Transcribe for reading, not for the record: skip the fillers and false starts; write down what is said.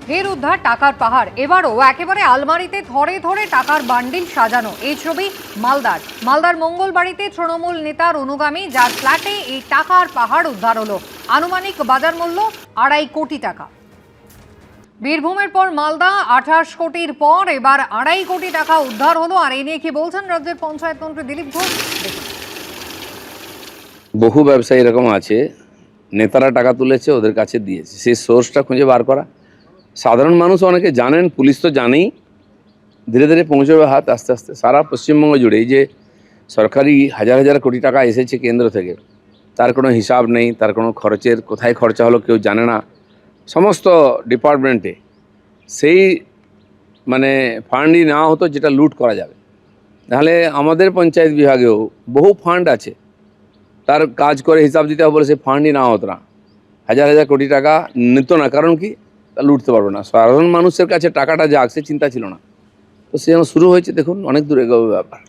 ফের উদ্ধার টাকার পাহাড়, এবারও একেবারে আলমারিতে থরে থরে টাকার বান্ডিল সাজানো। এই ছবি মালদার মঙ্গলবাড়িতে তৃণমূল নেতার অনুগামী, যার ফ্ল্যাটে এই টাকার পাহাড় উদ্ধার হলো। আনুমানিক বাজার মূল্য 2.5 কোটি টাকা। বীরভূমের পর মালদা, 28 কোটির পর এবার 2.5 কোটি টাকা উদ্ধার হলো। আর এই নিয়ে কি বলছেন রাজ্যের পঞ্চায়েত মন্ত্রী দিলীপ ঘোষ? বহু ব্যবসায়ী এরকম আছে, নেতারা টাকা তুলেছে, ওদের কাছে দিয়েছে, সেই সোর্সটা খুঁজে বার করা। সাধারণ মানুষ অনেকে জানেন, পুলিশ তো জানেই, ধীরে ধীরে পৌঁছবে হাত আস্তে আস্তে সারা পশ্চিমবঙ্গ জুড়ে। এই যে সরকারি হাজার হাজার কোটি টাকা এসেছে কেন্দ্র থেকে, তার কোনো হিসাব নেই, তার কোনো খরচের কোথায় খরচা হলো কেউ জানে না। সমস্ত ডিপার্টমেন্টে সেই ফান্ডই নেওয়া হতো যেটা লুট করা যাবে। তাহলে আমাদের পঞ্চায়েত বিভাগেও বহু ফান্ড আছে, তার কাজ করে হিসাব দিতে হবে বলে সে ফান্ডই নেওয়া হতো না, হাজার হাজার কোটি টাকা নিত না। কারণ কি, তা লুটতে পারবে না। সাধারণ মানুষের কাছে টাকাটা যাক সে চিন্তা ছিল না। তো সে যেন শুরু হয়েছে, দেখুন অনেক দূর এগোবে ব্যাপার।